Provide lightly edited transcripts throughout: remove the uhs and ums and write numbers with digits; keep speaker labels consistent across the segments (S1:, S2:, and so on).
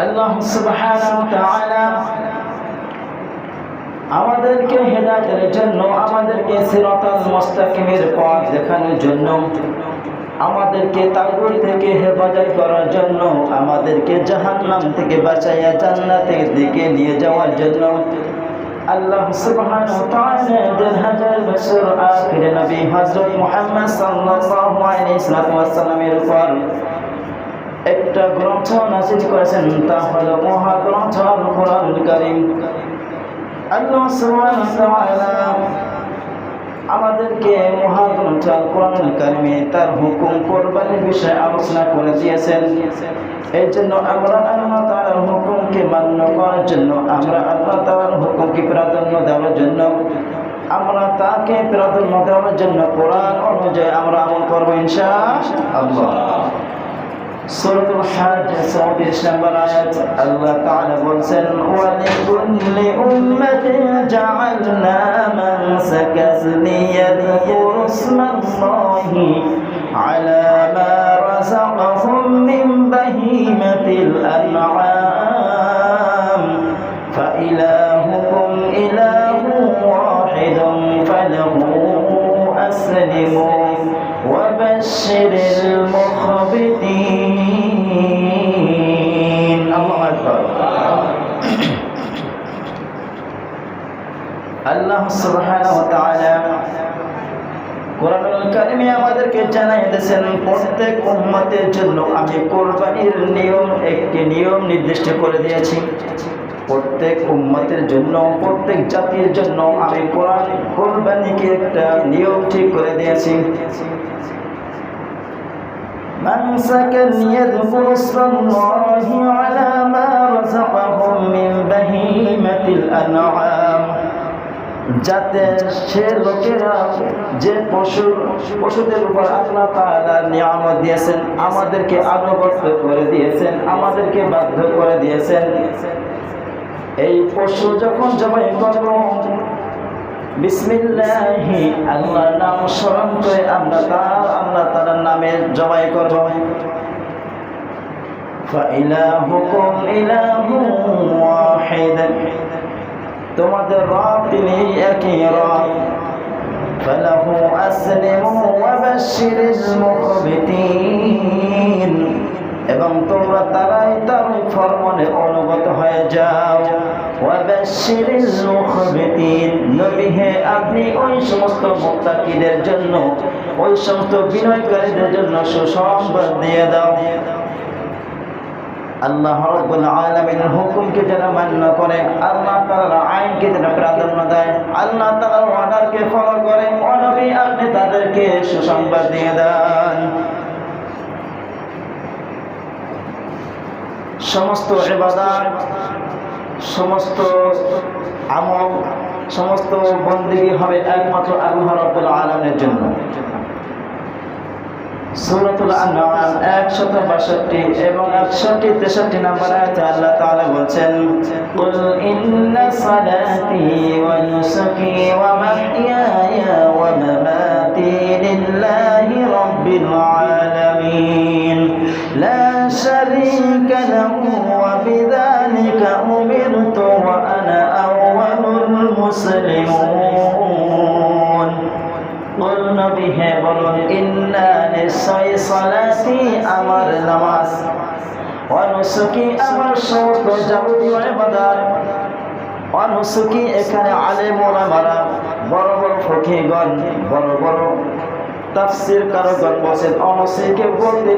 S1: আল্লাহ সুবহানাহু ওয়া তাআলা আমাদেরকে হেদায়েতের জন্য, আমাদেরকে সিরাতাল মুস্তাকিমের পথ দেখানোর জন্য, আমাদেরকে তাগুত থেকে হেফাজত করার জন্য, আমাদেরকে জাহান্নাম থেকে বাঁচাইয়া জান্নাতের দিকে নিয়ে যাওয়ার জন্য আল্লাহ সুবহানাহু ওয়া তাআলা ১০০০০ বছর আখিরে নবী হযরত মুহাম্মদ সাল্লাল্লাহু আলাইহি ওয়াসাল্লামের উপর একটা গ্রন্থ নাযিল করেছেন, তা হলো মহাগ্রন্থ আল কোরআনুল কারীম। আল্লাহ সুবহানাহু ওয়া তাআলা আমাদেরকে মহাগ্রন্থ আল কোরআনুল কারীমে তার হুকুম কুরবানির বিষয়ে আলোচনা করে দিয়েছেন। এই জন্য আমরা আল্লাহ তাআলার হুকুমকে মান্য করার জন্য, আমরা আল্লাহ তাআলার হুকুমকে প্রাধান্য দেওয়ার জন্য, আমরা তাকে প্রাধান্য দেওয়ার জন্য কোরআন অনুযায়ী আমরা আমল করব ইনশাআল্লাহ। সূরাতুল হজ ২৪ নম্বর আয়াত আল্লাহ তাআলা বলেন, ওয়া লিকুল্লি উম্মাতিন জাআলনা মানসাকান লিয়াযকুরু ইসমাল্লাহি আলা মা রাযাকাহুম মিন বাহিমাতিল আনআম ফাইলাহুকুম ইলাহুন ওয়াহিদুন ফালাহু আসলিমু ওয়াবাশশিরিল মুখবিতিন। আল্লাহু আকবার। আল্লাহ সুবহানাহু ওয়া তাআলা কোরআনুল কারীমে আমাদেরকে জানাই দিয়েছেন, প্রত্যেক উম্মতের জন্য আমি কুরবানির একটি নিয়ম নির্দিষ্ট করে দিয়েছি। প্রত্যেক উম্মতের জন্য, প্রত্যেক জাতির জন্য আমি কুরবানিকে একটা নিয়ম ঠিক করে দিয়েছি। মানসাকান ইয়াযকুরু ইসমাল্লাহি আলা মা রাযাকাহুম মিন বাহিমাতিল আনআম, যাতে সে লোকেরা যে পশুদের উপর আল্লাহ তাআলা নিয়ামত দিয়েছেন, আমাদেরকে আনুগত্য করে দিয়েছেন, আমাদেরকে বাধ্য করে দিয়েছেন, এই পশু যখন জবাই করব বিসমিল্লাহি আল্লাহর নাম স্মরণ করে আল্লাহ তাআলার নামে জবাই করব। ফাইলাহুকুম ইলাহুন ওয়াহিদ, তোমাদের রব তিনি একই রব। ফালাহু আসলিমু ওয়াবাশশিরিল মুখবিতিন, এবং তোমরা তারাই তার ফরমানে অনুগত হয়ে যাও। ওয়াবাশশিরিল মুখবিতিন, নবী হে আপনি ওই সমস্ত মুত্তাকিদের জন্য, ওই সমস্ত বিনয়কারীদের জন্য সুসংবাদ দিয়ে দাও। আল্লাহ রাব্বুল আলামিনের হুকুমকে যারা মান্য করে, আল্লাহ তাআলার আইনকে যারা প্রাধান্য দেয়, আল্লাহ তাআলার অর্ডারকে ফলো করে, ও নবী আপনি তাদেরকে সুসংবাদ দিয়ে দেন। সমস্ত ইবাদত, সমস্ত আমল, সমস্ত বন্দেগী হবে একমাত্র আল্লাহ রাব্বুল আলামিনের জন্য। সূরাতুল আনআম ১৬২ এবং ৬১-৬৩ নম্বর আয়াতে আল্লাহ তাআলা বলেন, কুল ইন্না সালাতি ওয়া নুসুকি ওয়া মাহইয়ায়া ওয়া মামাতি লিল্লাহি রাব্বিল আলামিন লা শারীকা লাহু ওয়া বিযালিকা উমিরতু ওয়া আনা আউওয়ালুল মুসলিমিন। বল নবী হে বলুন, ইন্না নিশ্চয় সালাতি আমার নামাজ, ওয়া নুসুকি আমার সমস্ত যাবতীয় ইবাদত, ওয়া নুসুকি এখানে আলেম ওলামারা, বড় বড় ফকিহগণ, বড় বড় তাফসীর কারকগণ বলেন, অনুসুকে বলতে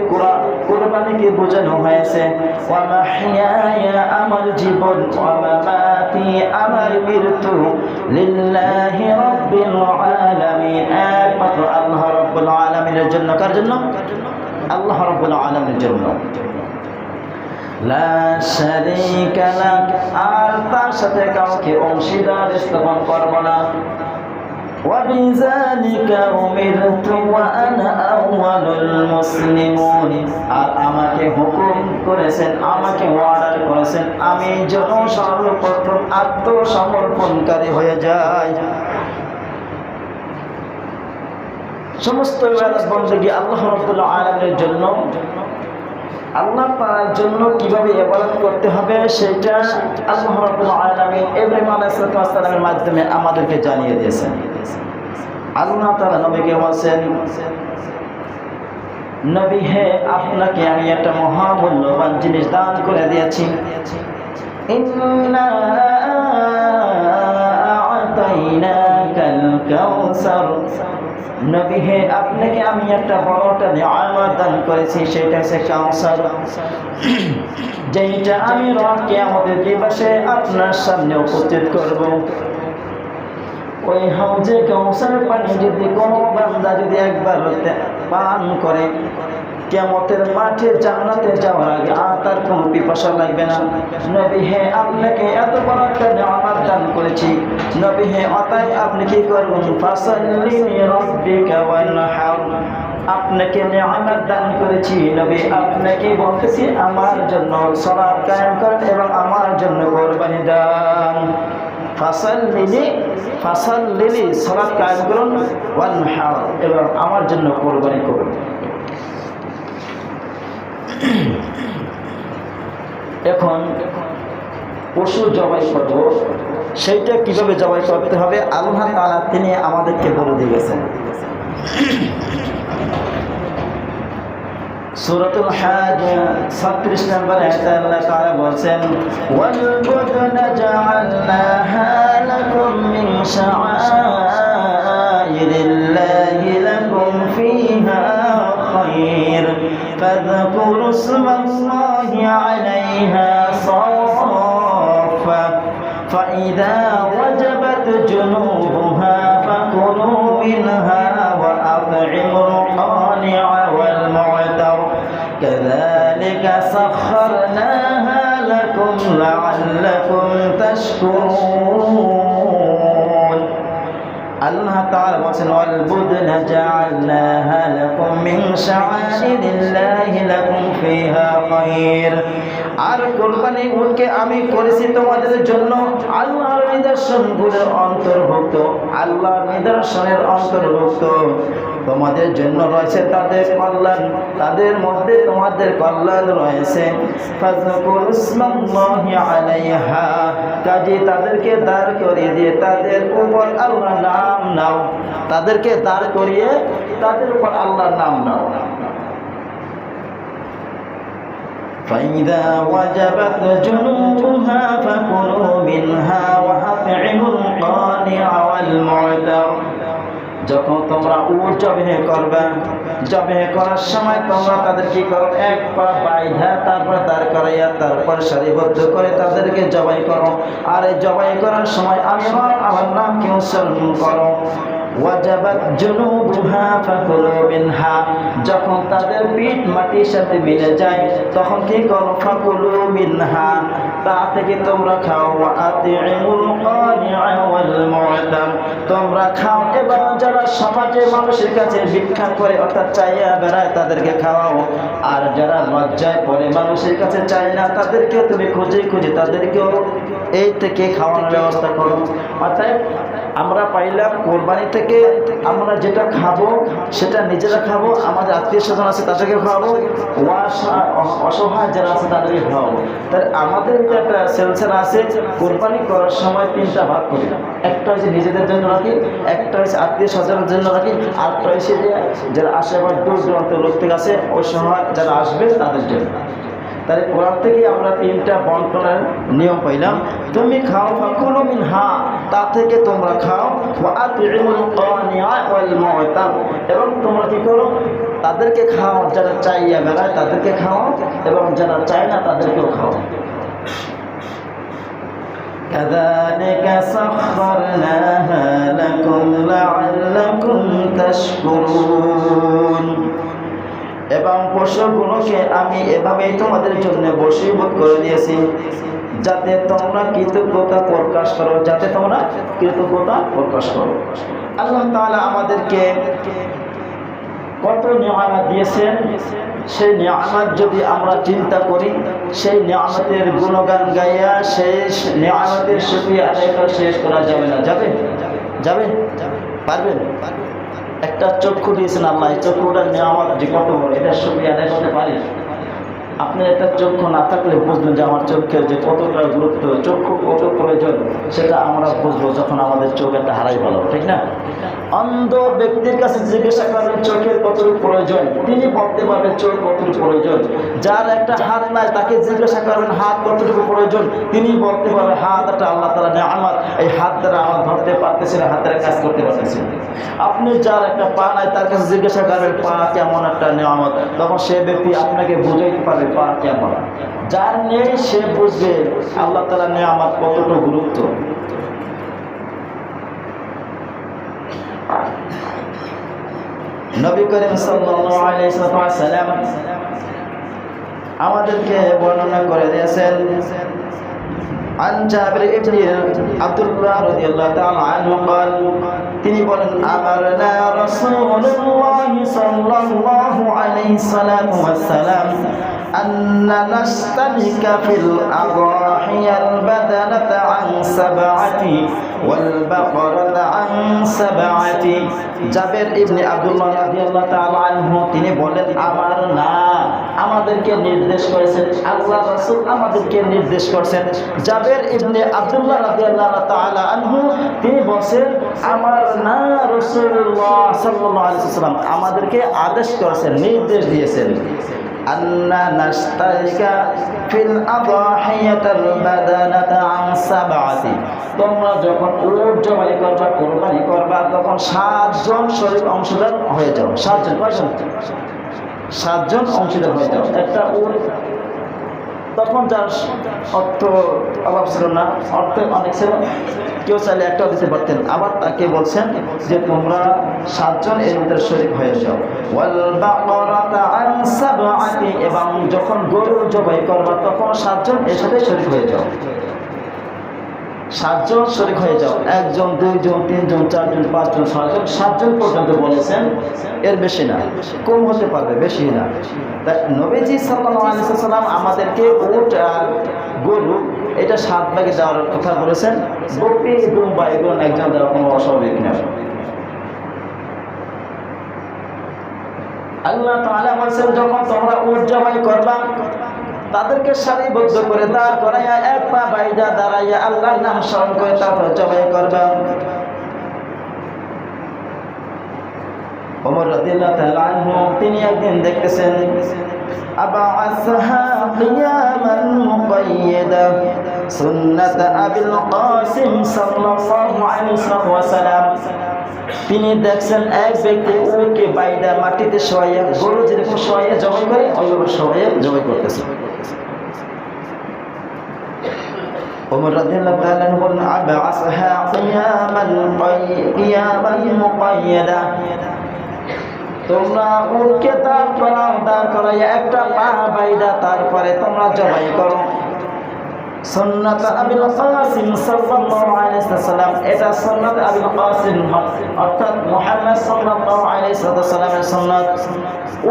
S1: কুরবানিকে বোঝানো হয়েছে। ওয়া মাহইয়ায়া আমার জীবন, ওয়া মামাতি আমার মৃত্যু, লিল্লাহি রাব্বিল আলামিন একমাত্র আল্লাহ রাব্বুল আলামিনের জন্য। কার জন্য? আল্লাহ রাব্বুল আলামিনের জন্য। লা শারীকা লাক, আর তার সাথে কাউকে অংশীদার স্থাপন করব না। ওয়াবিযালিকা উমিরতু ওয়া আনা আউওয়ালুল মুসলিমিন, আর আমাকে হুকুম করেছেন, আমাকে অর্ডার করেছেন আমি যেন সর্বপ্রথম আত্মসমর্পণকারী হয়ে যাই। সমস্ত ইবাদত বন্দেগী আল্লাহ রাব্বুল আলামিনের জন্য। আল্লাহ তাআলার জন্য কিভাবে ইবাদত করতে হবে সেটা আল্লাহ রাব্বুল আলামিন ইব্রাহিম আলাইহিস সালামের মাধ্যমে আমাদেরকে জানিয়ে দিয়েছেন। আল্লাহ তাআলা নবীকে বলেন, নবী হে, আপনাকে আমি একটা মহামূল্যবান জিনিস দান করে দিয়েছি। ইন্না আ'তাইনাকাল কাউসার, নবী হে, আপনাকে আমি একটা বড়টা নিয়ামত দান করেছি, সেটা হচ্ছে কাউসার, যেটা আমি কিয়ামতের দিবসে আপনার সামনে উপস্থিত করব। ওই হাউজে কাউসারের পানি যদি কোনো বান্দা যদি একবার পান করে, কিয়ামতের মাঠে জান্নাতে যাওয়ার আগে আর তার কোনো পিপাসা লাগবে না। নবী হে, আপনাকে এত বড় একটা নিয়ামত দান করেছি, নবী হে, অতএব আপনি কি করবেন? ফাসাল্লি লিরাব্বিকা ওয়ানহার, আপনাকে নিয়ামত দান করেছি নবী, আপনাকে বলতেছি আমার জন্য সালাত কায়েম করেন এবং আমার জন্য কুরবানি দান। ফাসাল্লি সালাত কায়েম করুন, ওয়ানহার, এবং আমার জন্য কুরবানি করুন। এখন পশু জবাই করব, সেইটা কিভাবে জবাই করতে হবে আল্লাহ তাআলা তিনি আমাদেরকে বলে দিয়েছেন। সূরাতুল হাজ 36 নম্বর আয়াতে আল্লাহ তাআলা বলেন, ওয়াল বুদনা জাআলনাহা লাকুম মিন শাআইরিল্লাহি লাকুম ফিহা খায়র ফাযকুরু ইসমাল্লাহি আলাইহা সাফা ফাইযা ওয়াজাবাত জুনুবুহা ফাকুলু মিনহা ওয়া আত'ইমুল কানি'a ওয়াল মু'তার কাযালিকা সাখখারনাহা লাকুম লা'আল্লাকুম তাশকুরুন। আল্লাহ তাআলা বলেন, ওয়াল বুদনা জাআলনাহা লাকুম মিন শাআইরিল্লাহি লাকুম ফিহা খায়র, আর কুরবানি উটকে আমি করেছি তোমাদের জন্য আল্লাহর নিদর্শনগুলোর অন্তর্ভুক্ত, আল্লাহর নিদর্শনের অন্তর্ভুক্ত। তোমাদের জন্য রয়েছে তাদের কল্যাণ, তাদের মধ্যে তোমাদের কল্যাণ রয়েছে। ফাযকুরু ইসমাল্লাহি আলাইহা, কাজে তাদেরকে দাঁড় করিয়ে দিয়ে তাদের উপর আল্লাহর নাম নাও, তাদেরকে দাঁড় করিয়ে তাদের উপর আল্লাহর নাম নাও। فإذا وجبت جنوبها فكلوا منها وأطعموا القانع والمعتر, যখন তোমরা উট জবাই করবে, জবাই করার সময় তোমরা তাদের কি করো? এক পা বাইধা তারপর দাঁড় করাইয়া তারপর সারিবদ্ধ করে তাদেরকে জবাই করো। আর এই জবাই করার সময় আমি আমার নামকে উচ্চারণ করো। ওয়াজাবাত জুনুবুহা ফাকুলু মিনহা, যখন তাদের পিঠ মাটির সাথে মিলে যায় তখন কি করো? ফাকুলু মিনহা, তা থেকে তোমরা খাও। ওয়া আতি'মুল কানি'a ওয়াল মু'তার, তোমরা খাও এবং যারা সমাজে মানুষের কাছে ভিক্ষা করে অর্থাৎ চাইয়া বেড়ায় তাদেরকে খাওয়াও। আর যারা লজ্জায় পড়ে মানুষের কাছে চায় না তাদেরকেও তুমি খুঁজে খুঁজে তাদেরকেও এই থেকে খাওয়ানোর ব্যবস্থা করো। অর্থাৎ আমরা পাইলাম কোরবানি থেকে আমরা যেটা খাবো সেটা নিজেরা খাবো, আমাদের আত্মীয় স্বজন আছে তাদেরকে খাওয়াবো, অসহায় যারা আছে তাদেরকে খাওয়াবো। তাই আমাদের একটা সেলসার আছে, কোরবানি করার সময় তিনটা ভাগ করি। একটা হচ্ছে নিজেদের জন্য রাখি, একটা হচ্ছে আত্মীয় স্বজনের জন্য রাখি, আরেকটা হচ্ছে যারা আশেপাশে দূর দূরান্ত লোক থেকে আছে অসহায় যারা আসবে তাদের জন্য। তাহলে কোরআন থেকে আমরা তিনটা বন্টনের নিয়ম পাইলাম। তুমি খাও ফাকুলু মিনহা, তা থেকে তোমরা খাও। ওয়া আতি'মুল কানি'a ওয়াল মু'তার, এবং তোমরা কি করো? তাদেরকে খাও, যারা চাইয়া বেড়ায় তাদেরকে খাও এবং যারা চায় না তাদেরকেও খাও। কাযালিকা সাখখারনাহা লাকুম লা'আল্লাকুম তাশকুরুন, এবং পশুগুলোকে আমি এভাবেই তোমাদের জন্য বশীভূত করে দিয়েছি যাতে তোমরা কৃতজ্ঞতা প্রকাশ করো, যাতে তোমরা কৃতজ্ঞতা প্রকাশ করো। আল্লাহ তাআলা আমাদেরকে কত নিয়ামত দিয়েছেন, সেই নিয়ামত যদি আমরা চিন্তা করি, সেই নিয়ামতের গুণগান গাইয়া সেই নিয়ামতের শুকরিয়া আদায় করা শেষ করা যাবে না। যাবে যাবে পারবেন? একটা চক্ষু দিয়েছেন আল্লাহ, এই চক্ষুটার নিয়ামত যে কত বড়, এটা শুকরিয়া আদায় করতে পারি? আপনার একটা চক্ষু না থাকলে বুঝবেন যে আমার চোখের যে কতটা গুরুত্ব, চক্ষু কত প্রয়োজন, সেটা আমরা বুঝবো যখন আমাদের চোখ একটা হারাই ভালো, ঠিক না? অন্ধ ব্যক্তির কাছে জিজ্ঞাসা করেন চোখের কতটুকু প্রয়োজন, তিনি বলতে পারবেন চোখ কতটুকু প্রয়োজন। যার একটা হাত নাই তাকে জিজ্ঞাসা করবেন হাত কতটুকু প্রয়োজন, তিনি বলতে পারবেন হাত একটা আল্লাহ তাআলা নেয়ামত, এই হাত দ্বারা আমার ধরতে পারতেছি না, হাতের কাজ করতে পারতেছি। আপনি যার একটা পা নাই তার কাছে জিজ্ঞাসা করবেন পা কেমন একটা নেয়ামত, তখন সে ব্যক্তি আপনাকে বুঝাইতে পারবে পা কেমন। যার নেই সে বুঝবে আল্লাহ তাআলা নেয়ামত কতটুকু গুরুত্ব। নবী করিম সাল্লাল্লাহু আলাইহি ওয়াসাল্লাম আমাদেরকে বর্ণনা করে দিয়েছেন عن جابر بن عبد الله رضي الله تعالى عنه قال তিনি বলেন আমারনা রাসূলুল্লাহ সাল্লাল্লাহু আলাইহি ওয়াসাল্লাম أن نشترك في الأضاحي البدنة عن 7 والبقرة عن 7। জাবের ইবনে আব্দুল্লাহ রাদিয়াল্লাহু তাআলা আনহু তিনি বলেন আমার না আমাদেরকে নির্দেশ করেছেন, আল্লাহ রাসূল আমাদেরকে নির্দেশ করেছেন। জাবের ইবনে আব্দুল্লাহ রাদিয়াল্লাহু তাআলা আনহু তিনি বলেন আমার না রাসূলুল্লাহ সাল্লাল্লাহু আলাইহি ওয়াসাল্লাম আমাদেরকে আদেশ করেছেন, নির্দেশ দিয়েছেন আন্না নাশতারিকা ফিল আদাহিয়াতিল বাদানাতা আন 7। তোমরা যখন উট জবাই করবা, কুরবানি করবা, তখন 7 জন শরীক অংশীদার হয়ে যাও। 7 জন, কয়জন? 7 জন অংশীদার হয়ে যাও একটা উট। তখন যার অর্থ অভাব ছিল না, অর্থ অনেক ছিল, কেউ চাইলে একটাও দিতে পারতেন, আবার তাকে বলছেন যে তোমরা 7 জন এর ভিতরে শরীক হয়ে যাও। ওয়াল বাকরাতা আন 7, এবং যখন গরু জবাই করবা তখন 7 জন এর সাথে শরীক হয়ে যাও। 7 জন শরীক হয়ে যাও, 1 জন 2 জন 3 জন 4 জন 5 জন 6 জন 7 জন পর্যন্ত বলেছেন, এর বেশি না, কম হতে পারবে, বেশি না। তাই নবীজি সাল্লাল্লাহু আলাইহি ওয়াসাল্লাম আমাদেরকে উট আর গরু এটা 7 ভাগে দেওয়ার কথা বলেছেন। বকরি দুম্বা এগুলো একজন দেওয়া কোনো অস্বাভাবিক না। আল্লাহ তাআলা বলেছেন যখন তোমরা উট জবাই করবা তাদেরকে সারিবদ্ধ করে দাঁড় করাইয়া এক পা বাইদা দাঁড়াইয়া আল্লাহর নাম স্মরণ করে তারপর জবাই করবা। ওমর রাদিয়াল্লাহু তাআলা আনহু তিনি একদিন দেখতেছেন আবাআসহা কিয়ামান মুকাইয়াদা সুন্নাত আবিল কাসিম সাল্লাল্লাহু আলাইহি ওয়াসাল্লাম। তিনি দেখছেন এক ব্যক্তি উটকে বাইদা মাটিতে শোয়াইয়া, গরু যেরকম শোয়াইয়া জবাই করে ওইভাবে শোয়াইয়া জবাই করতেছে। ওমর রাদিয়াল্লাহু তাআলা বলেন আবাআসহা কিয়ামান মুকাইয়াদা, তোমরা উটকে দাঁড় করাও, দাঁড় করাইয়া একটা পা বাইদা তারপরে তোমরা জবাই করো। সুন্নাত আবিল কাসিম সাল্লাল্লাহু আলাইহি ওয়াসাল্লাম, এটা সুন্নাত আবিল কাসিম অর্থাৎ মুহাম্মদ সাল্লাল্লাহু আলাইহি ওয়াসাল্লামের সুন্নাত।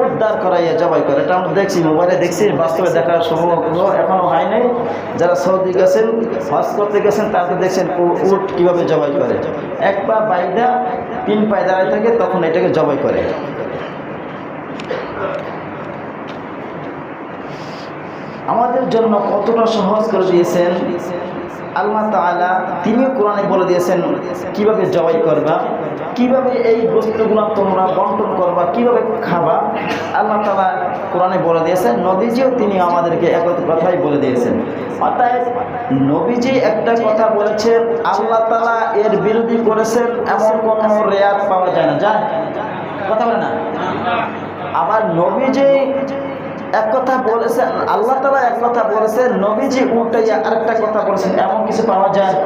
S1: উট দাঁড় করাইয়া জবাই করে, এটা আমরা দেখছি, মোবাইলে দেখছি, বাস্তবে দেখার সম্ভব এখনো হয় নাই। যারা সৌদি গেছেন, হজ করতে গেছেন, তারা দেখছেন উট কিভাবে জবাই করে। এক পা বাইদা 3 পায়ে দাঁড়ায় থাকে, তখন এটাকে জবাই করে। আমাদের জন্য কতটা সহজ করে দিয়েছেন আল্লাহ তাআলা। তিনি কোরআনে বলে দিয়েছেন কিভাবে জবাই করবা, কিভাবে এই বস্তুগুলো তোমরা বন্টন করবা, কিভাবে খাবা। আল্লাহ তাআলা কোরআনে বলে দিয়েছেন, নবীজিও তিনি আমাদেরকে একই কথাই বলে দিয়েছেন। অতএব নবীজি একটা কথা বলেছেন, আল্লাহ তাআলা এর বিরোধী করেছেন এমন কোনো রেয়াত পাওয়া যায় না। যায় কথা বলে না। আবার নবীজি এক কথা বলেছেন, আল্লাহ তাআলা এক কথা বলেছেন, নবীজি উল্টাইয়া আরেকটা কথা বলেছেন, এমন কিছু পাওয়া যায়?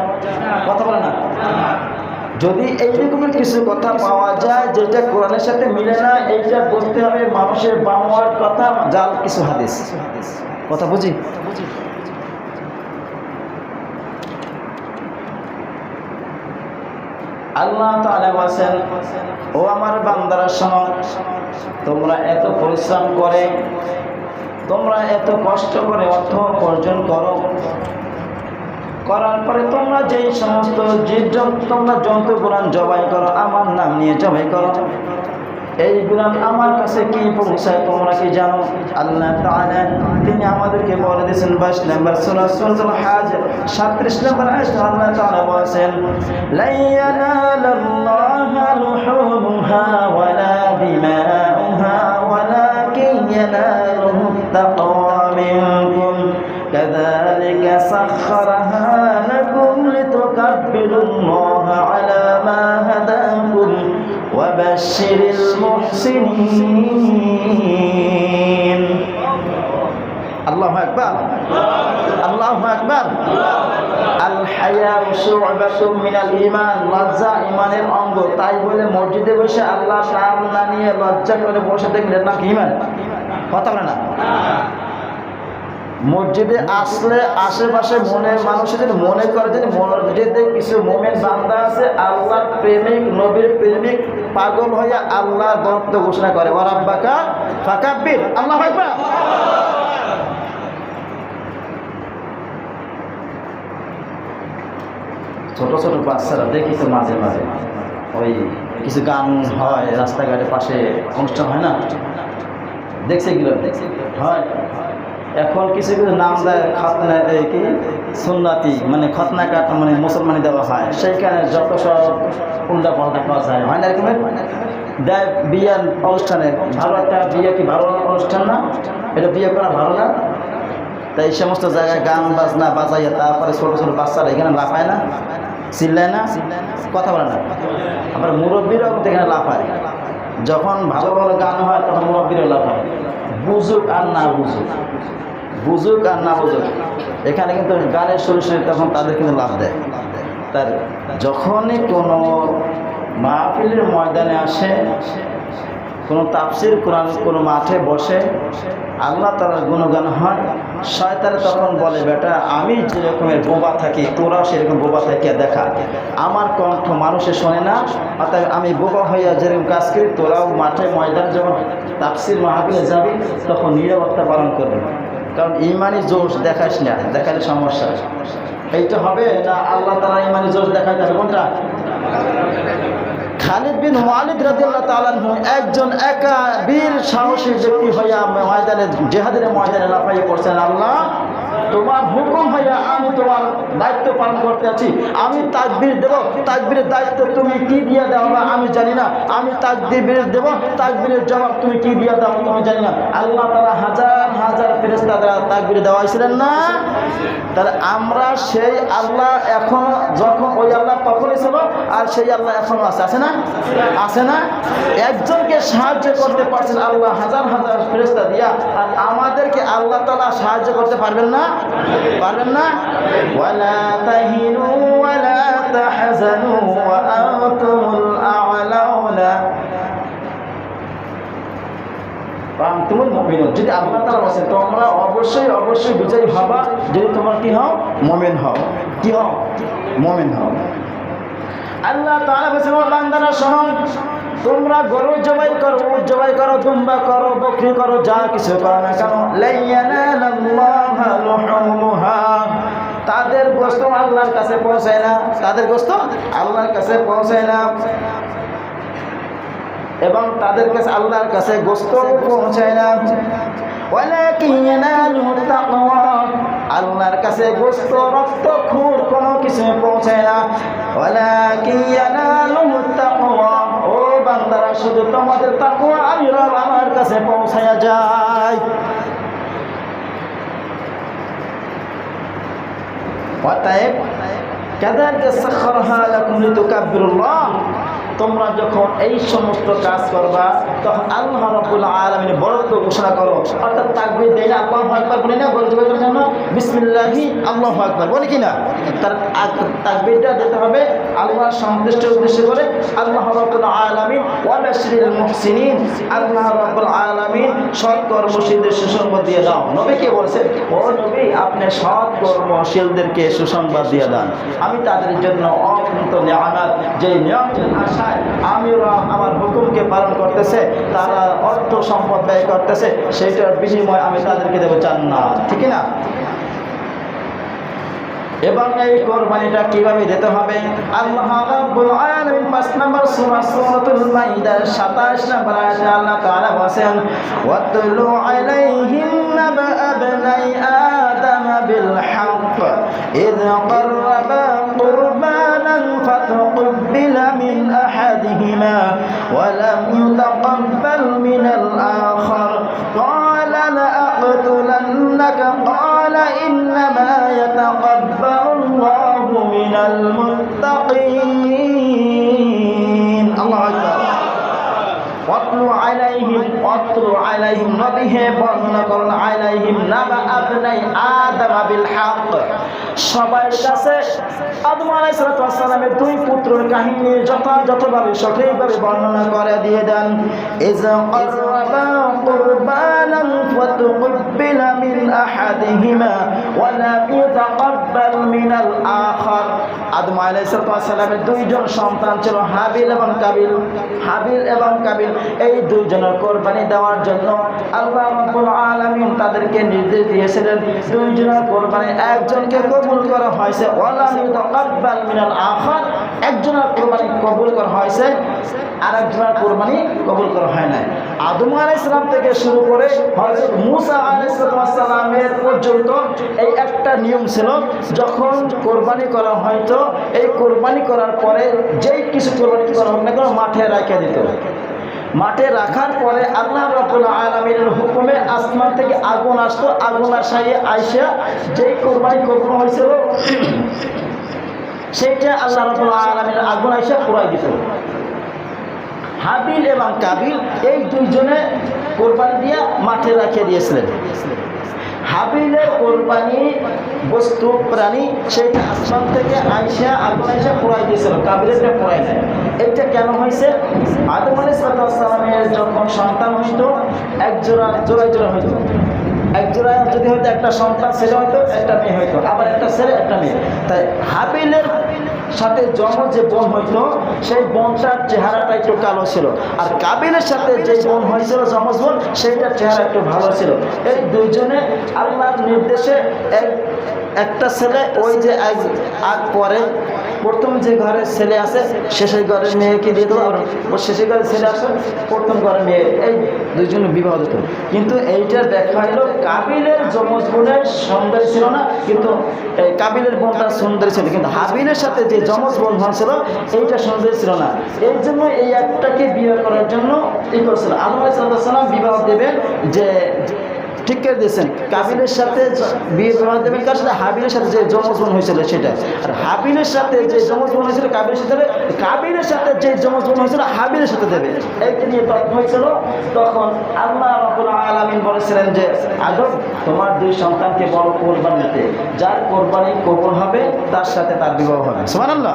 S1: কথা বলে না। যদি এইরকমের কিছু কথা পাওয়া যায় যেটা কোরআনের সাথে মিলে না, এইটা বলতে হবে মানুষের বানোয়ার কথা, জাল কিছু হাদিস। কথা বুঝি? আল্লাহ তাআলা বলেন, ও আমার বান্দারা শোনো, তোমরা এত পরিশ্রম করে, তোমরা এত কষ্ট করে অর্থ উপার্জন করো, করার পরে তোমরা যেই সমস্ত জীবজন্তু, তোমরা জন্তুগুলো জবাই করো, আমার নাম নিয়ে জবাই করো, এই গুনাহ আমার কাছে কি পৌঁছায় তোমরা কি জানো? আল্লাহ তাআলা তিনি আমাদেরকে বলে দিয়েছেন 22 নম্বর সূরা সূরাতুল হজ 37 নম্বর আয়াতে আল্লাহ তাআলা বলেছেন লা ইয়ানালাল্লাহু লুহুমুহা ওয়ালা দিমাউহা ওয়ালাকিন ইয়ানালুহু তাকওয়া মিনকুম কাযালিকা সাখখারাহা লাকুম লিতুকাব্বিরুল্লাহা আলা মা হাদাকুম وبشر المحسنين الله أكبر الله أكبر الحياء شعبة من الإيمان লজ্জা ঈমানের অঙ্গ তাই বলে মসজিদে বসে আল্লাহ নাম না নিয়ে লজ্জা করে বসে থাকলে নাম কি ঈমান? কথা বলে না। মসজিদে আসলে আশেপাশে মানুষের যদি মনে করে যে মসজিদে কিছু মোমেন বান্দা আছে আল্লাহর প্রেমিক নবীর প্রেমিক পাগল হইয়া আল্লাহর বরত্ব ঘোষণা করে ওয়ারাব্বাকা ফাকাব্বির আল্লাহু আকবার। ছোট ছোট বাচ্চারা দেখি তো মাঝে মাঝে ওই কিছু গান হয় রাস্তাঘাটের পাশে অনুষ্ঠান হয় না, দেখছে এগুলো হয়। এখন কিছু কিছু নাম দেয় খতনা কি সুন্নাতি মানে খতনা কাট মানে মুসলমানি দেওয়া হয়, সেইখানে যত সব উল্টা পাল্টা পাওয়া যায় হয় না এরকমের দেয় বিয়ার অনুষ্ঠানে। ভালো একটা বিয়ে কি ভালো অনুষ্ঠান না? এটা বিয়ে করা ভালো না? তাই এই সমস্ত জায়গায় গান বাজনা বাজাইয়া তারপরে ছোটো ছোটো বাচ্চারা এখানে লাফায় না, চিল্লায় না, কথা বলে না। আবার মুরব্বীরাও এখানে লাফায়। যখন ভালো ভালো গান হয় তখন মুরব্বীরাও লাফায়, বুঝুক আর না বুঝুক, বুঝুক আর না বুঝুক, এখানে কিন্তু গানের সুরে সুরে তখন তাদের কিন্তু লাভ দেয়। তার যখনই কোনো মাহফিলের ময়দানে আসে, কোনো তাফসির কোরআন কোনো মাঠে বসে আল্লাহ তাআলার গুণগান হয়, শয়তান তখন বলে বেটা আমি যেরকমের বোবা থাকি তোরাও সেরকম বোবা থাকিয়া দেখা, আমার কণ্ঠ মানুষে শোনে না, অর্থাৎ আমি বোবা হইয়া যেরকম কাজ করি তোরাও মাঠে ময়দান যখন তাফসির মাহফিলে যাবি তখন নীরবতা পালন করবে। কারণ ইমানি জোশ দেখাস না, দেখালে সমস্যা। এইটা হবে না আল্লাহ তাআলা ইমানি জোশ দেখাতে হবে কোনটা? খালিদ বিন ওয়ালিদ রাদিয়াল্লাহু তাআলা আনহু একজন একা বীর সাহসী ব্যক্তি হইয়া ময়দানে জিহাদের ময়দানে লাফাইয়ে পড়ছেন, আল্লাহ তোমার হুকুম হইয়া আমি তোমার দায়িত্ব পালন করতে আছি, আমি তাকবীর দেব, তাকবীরের দায়িত্ব তুমি কি দিয়ে দাও না আমি জানি না, আমি তাকবীর দেব, তাকবীরের জবাব তুমি কি দিয়ে দাও তুমি জানি না। আল্লাহ তাআলা হাজার হাজার ফেরেশতা দ্বারা তাকবীর দেওয়াইছিলেন না? তাহলে আমরা সেই আল্লাহ এখন যখন ওই আল্লাহ তখনই ছিল আর সেই আল্লাহ এখনো আছে, আছে না? আছে না? একজনকে সাহায্য করতে পারছেন আল্লাহ হাজার হাজার ফেরেশতা দিয়া, আর আমাদেরকে আল্লাহ তাআলা সাহায্য করতে পারবেন না? পারবেন না? ওয়ালা তাহিনু ওয়ালা তাহজানু ওয়া আনতুমুল আ'লাউনা তুমুল মুমিনুন। যদি আল্লাহ তাআলা বলেন তোমরা অবশ্যই অবশ্যই বিজয়ী হবা যদি তোমরা কি হও? মুমিন হও। কি হও? মুমিন হও। আল্লাহ তাআলা বলেন ও বান্দারা শোনো, তোমরা গরু জবাই করো, উট জবাই করো, দুম্বা করো, বকরি করো, যা কিছু করো না কেন, লা ইয়ানালাল্লাহু লুহুমুহা, তাদের গোশত আল্লাহর কাছে পৌঁছায় না, তাদের গোশত আল্লাহর কাছে পৌঁছায় না, এবং তাদের কাছে আল্লাহর কাছে গোশত পৌঁছায় না। ওয়ালাকিন ইয়ানালুহু তাকওয়া, আল্লাহর কাছে গোশত রক্ত খুর কোনো কিছু পৌঁছায় না। ওয়ালাকিন ইয়ানালুহু তাকওয়া, ও বান্দারা শুধু তোমাদের তাকওয়া আমি রব আমার কাছে পৌঁছায়া যায়। অতএব কাযালিকা সাখখারাহা লাকুম লিতুকাব্বিরুল্লাহ, তোমরা যখন এই সমস্ত কাজ করবা তখন আল্লাহ রাব্বুল আলামিনের বরত্ব ঘোষণা করো, অর্থাৎ তাকবীর দেই না, আল্লাহু আকবার বলি না, বলতে বলতে জন্য বিসমিল্লাহি আল্লাহু আকবার বলি কি না? তার তাকবীরটা দিতে হবে আল্লাহর সন্তুষ্টির উদ্দেশ্য করে। আল্লাহ রাব্বুল আলামিন ওয়া বাশশিরিল মুহসিনিন, আল্লাহ রাব্বুল আলামিন সৎ কর্মশীলদের সুসংবাদ দিয়ে দাও। নবী কে বলেছেন, ও নবী আপনি সৎ কর্মশীলদেরকে সুসংবাদ দিয়ে দেন, আমি তাদের জন্য অনন্ত নিয়ামত, যে নিয়ামতের আশায় আমিরা আমার হুকুমকে পালন করতেছে, তারা অর্থ সম্পদ ব্যয় করতেছে, সেইটার বিনিময় আমি তাদেরকে দেবো জান্নাত। ঠিক না? এবং এই কোরবানিটা কিভাবে দিতে হবে আল্লাহ রাব্বুল আলামিন ৫ নম্বর সূরা সূরাতুল মাইদার ২৭ নম্বর আয়াতে আল্লাহ তাআলা বলেন ওয়াতলু আলাইহিম নাবা আবনাই আদম বিল হক ইয ক্বাররাবা কুরবানান ফাতুকবিলা মিন আহাদিহিমা ওয়া লাম ইউতাকাব্বাল মিনাল আখার ক্বালা লাআকতুলান্নাকা ক্বালা ইন্নামা ইয়াতাকাব্বালুল্লাহু মিনাল মুত্তাকিন আল্লাহু আকবার ওয়াতলু আলাইহিম নবীহে বর্ণনা করুন আলাইহিম নাবা আবনাই আদম বিল হক সবার কাছে আদম আলাইহিস সালামের দুই পুত্রের কাহিনী যথাযথভাবে সঠিকভাবে বর্ণনা করে দিয়ে দেন ইযা ক্বাররাবা কুরবানান ফাতুকবিলা মিন আহাদিহিমা ওয়া লা ইউতাকাব্বাল মিনাল আখার আদম আলাইহিস সালামের দুইজন সন্তান ছিল হাবিল এবং কাবিল এই দুইজনের কোরবানি দেওয়ার জন্য আল্লাহ রাব্বুল আলামিন তাদেরকে নির্দেশ দিয়েছিলেন দুইজনের কোরবানি একজনকে কবুল করা হয়েছে ওয়ালা ইউতাকাব্বাল মিনাল আখার একজনের কোরবানি কবুল করা হয়েছে আর একজনের কোরবানি কবুল করা হয় না আদম আলাইহিস সালাম থেকে শুরু করে হযরত মুসা আলাইহিস সালামের পর্যন্ত এই একটা নিয়ম ছিল যখন কোরবানি করা হয়তো এই কোরবানি করার পরে যেই কিছু কোরবানি করা হোক না কেন মাঠে রেখে দিত মাঠে রাখার পরে আল্লাহ রাব্বুল আলামিনের হুকুমে আসমান থেকে আগুন আসতো আগুন আইসা যেই কোরবানি কবুল হয়েছিল সেইটা আল্লাহ রাব্বুল আলামিনের আগুন আইসা পুরাই দিত হাবিল এবং কাবিল এই দুইজনে কোরবানি দিয়ে মাঠে রেখে দিয়েছিলেন হাবিলের কোরবানি বস্তু প্রাণী সেইটা আসমান থেকে আগুন আইসা পুরাই দিয়েছিল কাবিলেরটা পুরাই নেয় এটা কেন হয়েছে আদম আলাইহিস সালামের যখন সন্তান হইত এক জোড়া হইত এক জোড়া যদি হয়তো একটা সন্তান ছেলে হয়তো একটা মেয়ে হইতো আবার একটা ছেলে একটা মেয়ে তাই হাবিলের সাথে যে বোন হইতো সেই বোনটার চেহারাটা একটু কালো ছিল আর কাবিলের সাথে যে বোন হয়েছিল যমজ বোন সেইটার চেহারা একটু ভালো ছিল এই দুইজনে আল্লাহর নির্দেশে একটা ছেলে ওই যে আগ পরে প্রথম যে ঘরের ছেলে আছে শেষের ঘরের মেয়েকে দিয়ে দেবো আর শেষের ঘরের ছেলে আসে প্রথম ঘরের মেয়ে এই দুইজনে বিবাহ দিত কিন্তু এইটার দেখা হলো কাবিলের যমজ বোনের সুন্দরী ছিল না কিন্তু কাবিলের বোনটা সুন্দরী ছিল কিন্তু হাবিলের সাথে যে যমজ বোন হয়েছিল এইটা সুন্দরী ছিল না এর জন্য এই একটাকে বিয়ে করার জন্য এই করছিল আদম আলাইহিস সালাম বিবাহ দেবেন যে ঠিক করে দিয়েছেন কাবিলের সাথে বিবাহ দেবেন কার সাথে হাবিলের সাথে যে যমজ বোন হয়েছিল সেটা আর হাবিলের সাথে যে যমজ বোন হয়েছিল কাবিলের সাথে যে যমজ বোন হয়েছিল হাবিলের সাথে দেবে এইটা নিয়ে তর্ক হয়েছিল তখন আল্লাহ রাব্বুল আলামিন বলেছিলেন যে আদম তোমার দুই সন্তানকে বড় কোরবানি দিতে যার কোরবানি কবুল হবে তার সাথে তার বিবাহ হবে সুবহানাল্লাহ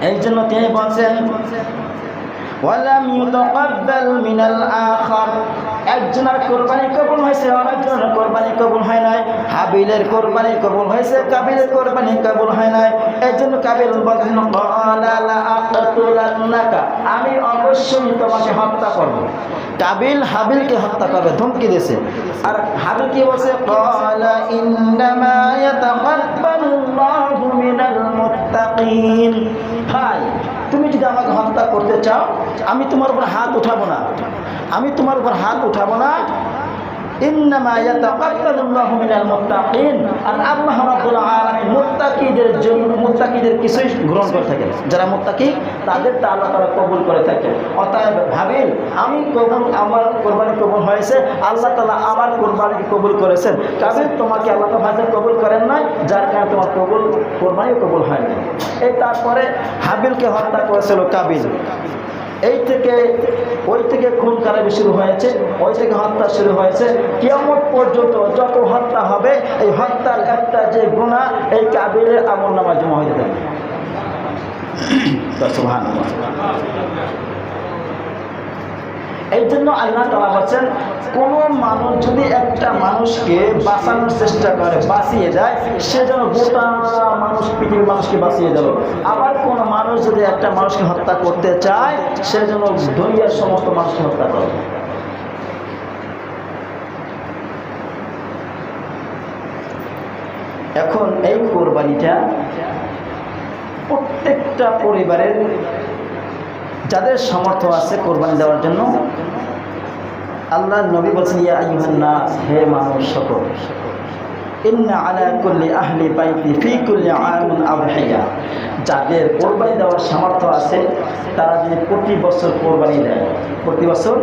S1: এই জন্য তিনি বলছেন ওয়ালাম ইউতাকাব্বাল মিনাল আখার একজনের কোরবানি কবুল হয়েছে আরেকজনের কোরবানি কবুল হয় নাই হাবিলের কোরবানি কবুল হয়েছে কাবিলের কোরবানি কবুল হয় নাই এজন্য কাবিল বলেন ক্বালা লাআকতুলান্নাকা আমি অবশ্যই তোমাকে হত্যা করব কাবিল হাবিলকে হত্যা করবে ধমকি দিয়েছে আর হাবিল কি বলছে ক্বালা ইন্নামা ইয়াতাকাব্বালুল্লাহু মিনাল মুত্তাকিন ভাই তুমি যদি আমাকে হত্যা করতে চাও আমি তোমার উপর হাত উঠাবো না ইন্নামা ইয়াতাকাব্বালুল্লাহু মিনাল মুত্তাকিন আর আল্লাহ রাব্বুল আলামিন মুত্তাকিদের কিছুই গ্রহণ করে থাকেন যারা মুত্তাকি তাদের তা আল্লাহ তাআলা কবুল করে থাকেন অতএব ভাবিল আমার কোরবানি কবুল হয়েছে আল্লাহ তাআলা আমার কোরবানি কবুল করেছেন কাবিল তোমাকে আল্লাহ তাআলা কবুল করেন নাই যার কারণে তোমার কোরবানি কবুল হয় না এই তারপরে হাবিলকে হত্যা করেছিল কাবিল ওই থেকে খুন খারাপি শুরু হয়েছে ওই থেকে হত্যা শুরু হয়েছে কিয়ামত পর্যন্ত যত হত্যা হবে এই হত্যার একটা যে গুনাহ এই কাবিলের আমলনামায় জমা হয়ে যাবে সুবহানাল্লাহ এই জন্য আল্লাহ তাআলা বলেন কোন মানুষ যদি একটা মানুষকে বাঁচানোর চেষ্টা করে বাঁচিয়ে দেয় সে যেন গোটা পৃথিবীর মানুষকে বাঁচিয়ে দিল আবার কোন মানুষ যদি একটা মানুষকে হত্যা করতে চায় সে যেন দুনিয়ার সমস্ত মানুষকে হত্যা করে এখন এই কোরবানিটা প্রত্যেকটা পরিবারের যাদের সামর্থ্য আছে কোরবানি দেওয়ার জন্য, আল্লাহ নবী বলছেন ইয়া আইয়ুহান নাস, হে মানুষ সকল, ইন্না আলা কুল্লি আহলি বাইতি ফি কুল্লি আমুন আবহিয়া, যাদের কোরবানি দেওয়ার সামর্থ্য আছে তারা যদি প্রতি বছর কোরবানি দেয়, প্রতি বছর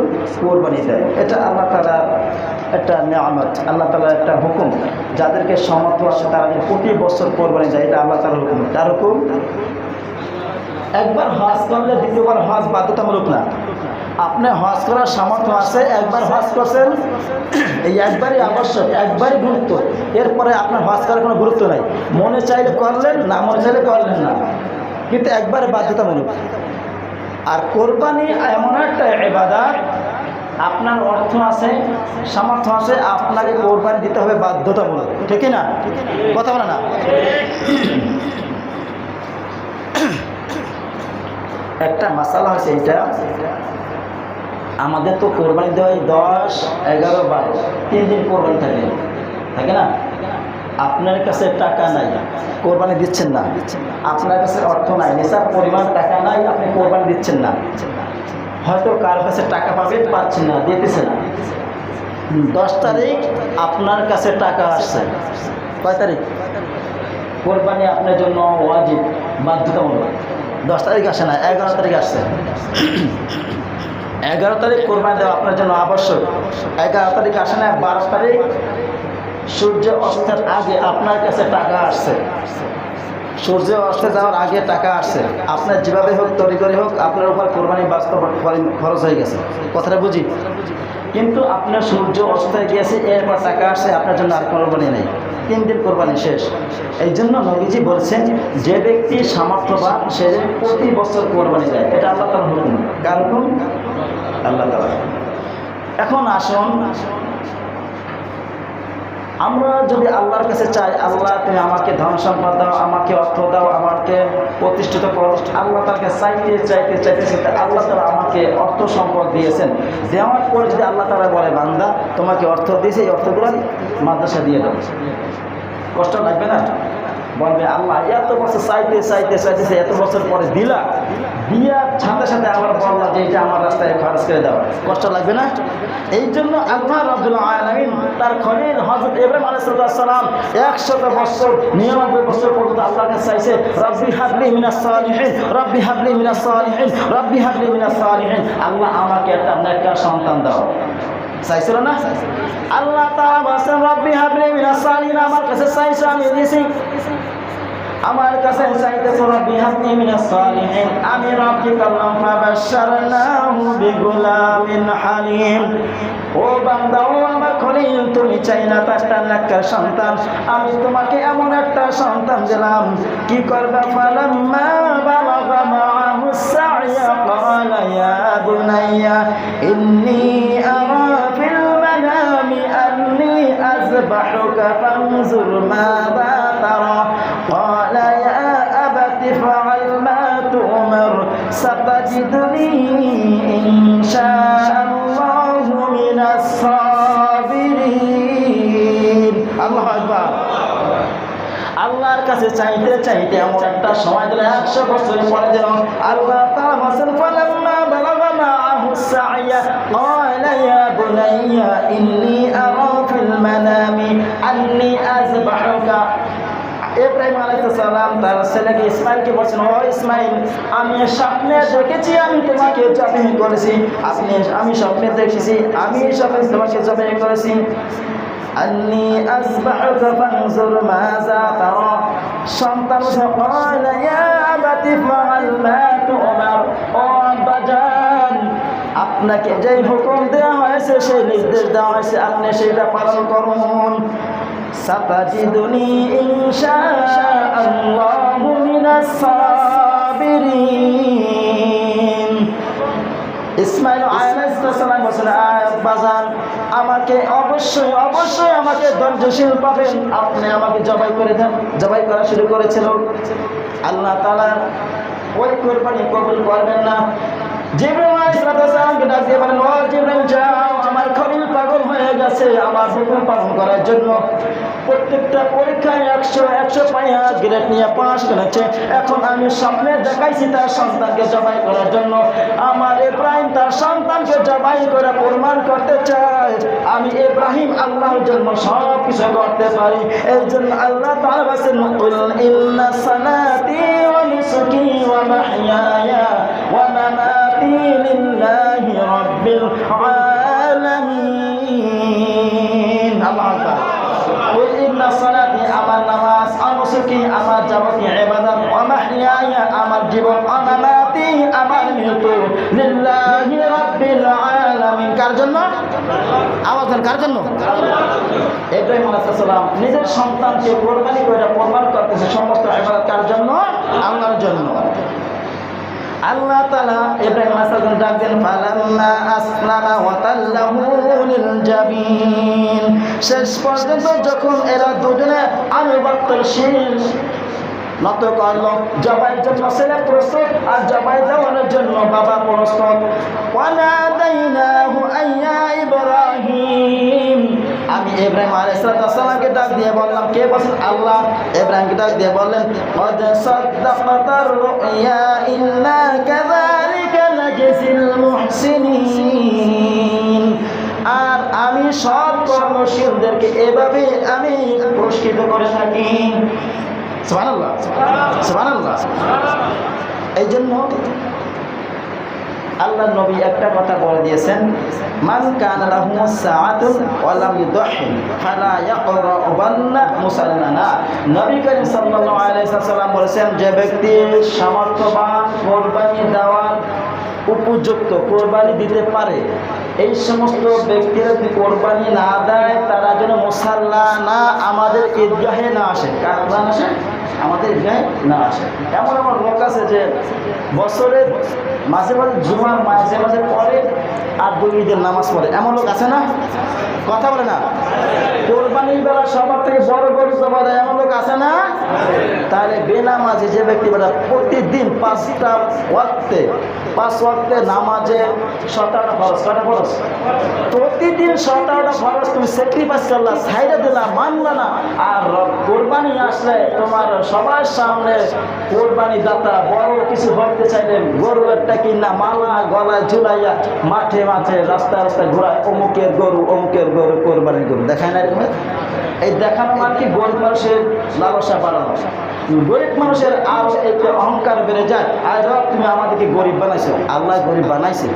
S1: কোরবানি দেয়, এটা আল্লাহ তাআলার একটা নিয়ামত, আল্লাহ তাআলার একটা হুকুম। যাদেরকে সামর্থ্য আছে তারা যদি প্রতি বছর কোরবানি দেয়, এটা আল্লাহ তাআলার হুকুম। তার হুকুম, একবার হজ করলে দ্বিতীয়বার হজ বাধ্যতামূলক না। আপনি হজ করার সামর্থ্য আছে, একবার হজ করছেন, এই একবারই আবশ্যক, একবারই গুরুত্ব, এরপরে আপনার হজ করার কোনো গুরুত্ব নাই। মনে চাইলে করলেন, না মনে চাইলে করলেন না, কিন্তু একবারে বাধ্যতামূলক। আর কোরবানি এমন একটা ইবাদত, আপনার অর্থ আছে, সামর্থ্য আছে, আপনাকে কোরবানি দিতে হবে বাধ্যতামূলক, ঠিক না? কথা বলে না? একটা মাসালা হয়েছে এইটা, আমাদের তো কোরবানি দেওয়া 10, 11, 12 3 দিন কোরবানি থাকে, থাকে না? আপনার কাছে টাকা নাই, কোরবানি দিচ্ছেন না, আপনার কাছে অর্থ নাই, নেশার পরিমাণ টাকা নাই, আপনি কোরবানি দিচ্ছেন না। হয়তো কার কাছে টাকা পাবেন, পাচ্ছেন না, দিতেছে না। 10 তারিখ আপনার কাছে টাকা আসছে, কয় তারিখ? কোরবানি আপনার জন্য ওয়াজিব, বাধ্যতামূলক। 10 তারিখ আসে না, 11 তারিখ আসছে। 11 তারিখ কোরবানি দেওয়া আপনার জন্য আবশ্যক। 11 তারিখ আসে না, 12 তারিখ সূর্য অস্তের আগে আপনার কাছে টাকা আসছে, সূর্য অস্তে যাওয়ার আগে টাকা আসছে, আপনার যেভাবে হোক তৈরি করে হোক আপনার উপর কোরবানি বাস্তব খরচ হয়ে গেছে, কথাটা বুঝি? কিন্তু আপনার সূর্য অস্তে গিয়েছে, এরপর টাকা আসছে, আপনার জন্য আর কোরবানি নেই, 3 দিন কোরবানি শেষ। এই জন্য নবীজি বলছেন, যে ব্যক্তি সামর্থ্যবান সে প্রতি বছর কোরবানি দেয়, এটা আল্লাহ তাআলার হুকুম। কার হুকুম? আল্লাহ তাআলা। এখন আসুন, আমরা যদি আল্লাহর কাছে চাই, আল্লাহ তুমি আমাকে ধন সম্পদ দাও, আমাকে অর্থ দাও, আমাকে প্রতিষ্ঠিত করো, আল্লাহ তাআলাকে চাইতে চাইতে চাইতে চাইতে আল্লাহ তাআলা আমাকে অর্থ সম্পদ দিয়েছেন, দেওয়ার পরে যদি আল্লাহ তাআলা বলে বান্দা তোমাকে অর্থ দিয়েছে, এই অর্থগুলো মাদ্রাসা দিয়ে দাও, কষ্ট লাগবে না? বলবে আল্লাহ এত বছর চাইতে চাইতে চাইতেছে, এত বছর পরে দিলা, দিয়া সাথে সাথে আবার বললা যে এটা আমার রাস্তায় খরচ করে দাও, কষ্ট লাগবে না? এই জন্য আল্লাহ রাব্বুল আলামিন তার খলিল হযরত ইব্রাহিম আলাইহিস সালাম 100 বছর 99 বছর পর্যন্ত আল্লাহর কাছে চাইছে, রব্বি হাবলি মিনাস সালিহিন, রব্বি হাবলি মিনাস সালিহিন, রব্বি হাবলি মিনাস সালিহিন, আল্লাহ আমাকে একটা নেককার সন্তান দাও। চাইছিল না? আল্লাহ তাআলা বলেন রব্বি হাবলি মিনাস সালিহিন, আমার কাছে চাইছো আমি দিয়েছি, আমার কাছে চাইতেছো রব্বি হাবলি মিনাস সালিহিন, আমি রব্বি কাল্লাম ফাবাশশারনাহু বিগুলামিন হালিম। ও বান্দা, ও আমার খলিল, তুমি চাইলা একটা নেককার সন্তান, আমি তোমাকে এমন একটা সন্তান দিলাম, কি করবা? ফালাম্মা বালাগা মাআহু সা'য়া ক্বালা ইয়া বুনাইয়া ইন্নী আরা ফিল মানামি আন্নী আযবাহুকা ফানজুর মাযা তারা ক্বালা ইয়া আবাতি ফাআল মা তু'মার সাতাজিদুনি ইনশাআল্লাহু মিনাস সাবিরিন। আল্লাহু আকবার। আল্লাহর কাছে চাইতে চাইতে এমন একটা সময় দিল, 100 বছর পরে যেন আল্লাহ তাআলা বলেন ফালাম্মা বালাগা মাআহু সা'য়া ক্বালা ইয়া বুনাইয়া ইন্নী আরা ফিল মানামি আন্নী আযবাহুকা। ইব্রাহিম আলাইহিস সালাম তার ছেলেকে ইসমাঈলকে বলেছেন, ও ইসমাঈল, আমি স্বপ্নে দেখেছি আমি তোমাকে জবাই করেছি, আমি স্বপ্নে দেখেছি আমি স্বপ্নে তোমাকে জবাই করেছি, আন্নী আযবাহুকা ফানজুর মাযা তারা। সন্তান ক্বালা ইয়া আবাতি ফাআল মা তু'মার, ও আব্বাজান, আপনাকে যেই হুকুম দেওয়া হয়েছে, সেই নির্দেশ দেওয়া হয়েছে, আপনি সেটা পালন করুন। সাতাজিদুনি ইনশাআল্লাহু মিনাস সাবিরিন। ইসমাঈল আলাইহিস সালাম বলেন, আব্বাজান, আমাকে অবশ্যই অবশ্যই আমাকে ধৈর্যশীল পাবেন, আপনি আমাকে জবাই করে দেন। জবাই করা শুরু করেছিল। আল্লাহ তাআলা ওই কোরবানি কবুল করবেন না। জিবরাইল আলাইহিস সালামকে ডাক দিয়ে বলেন, ও জিবরাইল যাও, আমার খলিল পাগল হয়ে গেছে আমার হুকুম পালন করার জন্য। প্রত্যেকটা পরীক্ষায় 100 পাইয়া গ্রেড নিয়ে পাস করেছে। এখন আমি স্বপ্নে দেখাইছি তার সন্তানকে জবাই করার জন্য। আমার ইব্রাহিম তার সন্তানকে জবাই করে প্রমাণ করতে চায় আমি ইব্রাহিম আল্লাহর জন্য সব কিছু করতে পারি। এই জন্য আল্লাহ তাআলা বলেন, কুল ইন্না সালাতি ওয়া নুসুকি ওয়া মাহইয়ায়া ওয়া মামাতি লিল্লাহি রাব্বিল আলামিন। আল্লাহ তাআলা কুল ইন্না সালাতি আমার নামাজ, অনুসুকি আমার যাবতীয় ইবাদত, ওয়া মাহইয়ায়া আমার জীবন, ওয়া মামাতি আমার মৃত্যু লিল্লাহি রাব্বিল আলামিন। কার জন্য? আওয়াজ দেন, কার জন্য? ইব্রাহিম আলাইহিস সালাম নিজের সন্তানকে কোরবানি করে প্রমাণ করতেছে সমস্ত ইবাদত কার জন্য? আল্লাহর জন্য। আল্লাহ তাআলা ইব্রাহিম আলাইহিস সালাম ডাক দেন, ফালাম্মা আসলামা ওয়া তাল্লাহু লিল জাবিন। শেষ পর্যন্ত যখন এরা দুজনে আনুগত্যের শীল নত করলো, জবাইয়ের জন্য ছেলে প্রস্তুত আর জবাই দেওয়ার জন্য বাবা প্রস্তুত। ওয়ানাদাইনাহু আইয়া ইব্রাহিম। আমি ইব্রাহিম আলাইহিস সালামকে ডাক দিয়ে বললাম, কে বলেন? আল্লাহ। ইব্রাহিমকে ডাক দিয়ে বললেন, কদ সাদ্দাকাতার রুইয়া ইন্না কাযালিকা নাজজিল মুহসিনিন। আর আমি সব কর্মশীলদেরকে এভাবে আমি পুরস্কৃত করে থাকি। সুবহানাল্লাহ, সুবহানাল্লাহ। এই জন্য আল্লাহ নবী একটা কথা বলে দিয়েছেন, মান কানা লাহু সাআতুন ওয়া লাম ইউদহি ফালা ইয়াকরাবান্না মুসাল্লানা। নবী করিম সাল্লাল্লাহু আলাইহি ওয়াসাল্লাম বলেছেন, যে ব্যক্তি সামর্থ্যবান, কোরবানি দেওয়ার উপযুক্ত, কোরবানি দিতে পারে, এই সমস্ত ব্যক্তিরা যদি কোরবানি না দেয় তারা যেন মুসাল্লা না আমাদের ঈদগাহে না আসে। কার না আসে? আমাদের ঈদগাহে না আসে। এমন এমন লোক আছে যে বছরে মাঝে মাঝে জুমার মাঝে মাঝে পড়ে আর 2 ঈদের নামাজ পড়ে, এমন লোক আছে না? কথা বলে না? কোরবানির বেলা সবার থেকে বড় গরু জমা দেয়, এমন লোক আছে না? তাহলে বেনামাজি যে ব্যক্তি প্রতিদিন 5 ওয়াক্তে নামাজে 7টা ফরজ, কয়টা ফরজ? প্রতিদিন 7টা ফরজ তুমি স্যাক্রিফাইস করলা, ছাইড়া দিলা, মানলা না। আর কোরবানি আসলে তোমার সবার সামনে কোরবানি দাতা বড় কিছু হতে চাইলে গরু একটা কিনা মালা গলায় ঝুলাইয়া মাঠে মাঠে রাস্তায় রাস্তায় ঘোরায়, অমুকের গরু কোরবানির গরু দেখায় না? এরকম এই দেখানো আর কি গরিব মানুষের লালসা বাড়ানো, গরিব মানুষের আরো একটা অহংকার বেড়ে যায়। আর তুমি আমাদেরকে গরিব বানাইছো, আল্লাহ গরিব বানাইছে?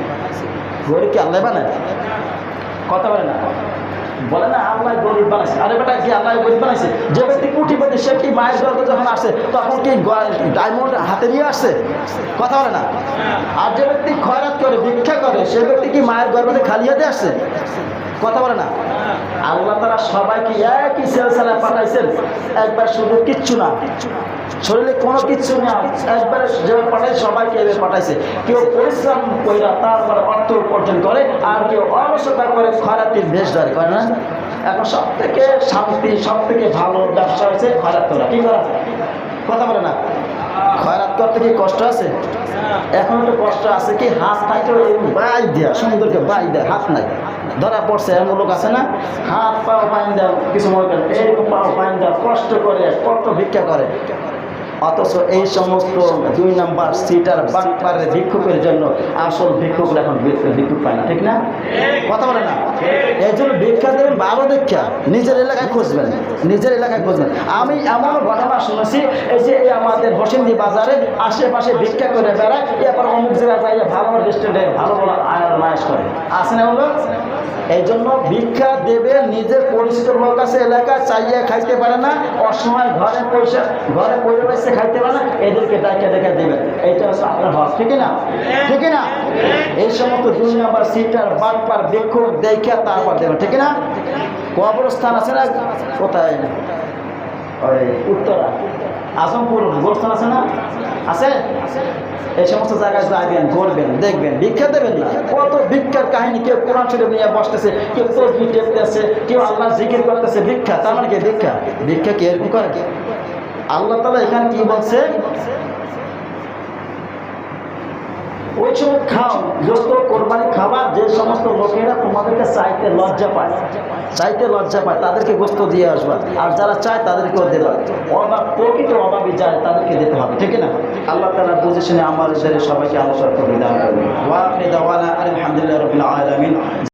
S1: গরিবকে আল্লাহ বানায়? কথা বলে না? বলে না আল্লাহ গরিব বানাইছে। আরে বেটা, কি আল্লাহ গরিব বানাইছে? যে ব্যক্তি কোটিপতি সে কি মায়ের গর্ভে যখন আসে তখন কি ডায়মন্ড হাতে নিয়ে আসছে? কথা বলে না? আর যে ব্যক্তি খয়রাত করে, ভিক্ষা করে, সে ব্যক্তি কি মায়ের গর্ভে খালি হাতে আসছে? কথা বলে না? আল্লাহ তারা সবাইকে একই সিলসিলায় পাঠাইছেন। একবার শুধু কিচ্ছু না, শরীরে কোনো কিচ্ছু না, একবারে যেভাবে পাঠাইছে সবাইকে এভাবে পাঠাইছে। কেউ পরিশ্রম কইরা তারপরে অর্থ উপার্জন করে, আর কেউ অলসতা করে খয়রাতির বেশ ধরে, করে না? এখন সব থেকে শান্তি, সব থেকে ভালো ব্যবসা হয়েছে খয়রাত করা। কি করা? কথা বলে না? খয়রাত করতে কি কষ্ট আছে? এখন তো কষ্ট আছে, কি হাত থাকে বাই দেয়া, সুন্দরকে বাই দেয়, হাত নাই, ধরা পড়ছে। এমন লোক আছে না, হাত পাও পাইন দেয়, কিছু মনে করেন এইরকম পাও পাইন দেয়, কষ্ট করে কত ভিক্ষা করে। অথচ এই সমস্ত 2 নাম্বার সিটার বাটপারের ভিক্ষুকের জন্য আসল ভিক্ষুক এখন ভিক্ষুক পায় না। ঠিক না? কথা বলে না? এই জন্য ভিক্ষা দেবেন ভালো দীক্ষা, নিজের এলাকায় খুঁজবেন, নিজের এলাকায় খুঁজবেন। আমি এমন ঘটনা শুনেছি, এই যে আমাদের বসিন্দি বাজারে আশেপাশে ভিক্ষা করে বেড়ায়, এরপর অমুক জায়গায় যাইয়া ভালো রেস্টুরেন্টে ভালো ভালো আয়ার মায়াস করে, আসে না? বলো এই জন্য ভিক্ষা দেবে নিজের পরিচিত লোক আছে এলাকায়, চাইয়া খাইতে পারে না, অসময় ঘরে পয়সা খাইতে পারে না, এদেরকে ডাকে ডেকে দেবেন। এইটা হচ্ছে আপনার হক। ঠিক না? ঠিক না? এই সমস্ত 2 নাম্বার সিটার বাটপার ভিক্ষুক দেখে তারপর দেবেন। ঠিক না? কবরস্থান আছে না? কোথায়? ওই উত্তরা আজমপুর গোরস্থান আছে না? আছে? এই সমস্ত জায়গায় যাবেন, ঘুরবেন, দেখবেন, ভিক্ষা দেবেন না। কত ভিক্ষার কাহিনী, কেউ কোরআন শরীফ নিয়ে বসতেছে, কেউ তসবিহ টেপতেছে, কেউ আল্লাহ জিকির করতেছে। ভিক্ষা তার মানে কি? ভিক্ষা কি এরকম করে? আল্লাহ তাআলা এখানে কি বলছে? ওই সময় খাও গোস্ত কোরবানি খাবার যে সমস্ত লোকেরা তোমাদেরকে চাইতে লজ্জা পায়, তাদেরকে গোস্ত দিয়ে আসবা, আর যারা চায় তাদেরকেও দেবা। প্রকৃত অভাবী যায় তাদেরকে দিতে হবে, ঠিক না? আল্লাহ তাআলা বুঝে শুনে আমাদের সবাইকে আলোচনা করে দান করবে। ওয়া আখিরু দাওয়ানা আলহামদুলিল্লাহি রাব্বিল আলামিন।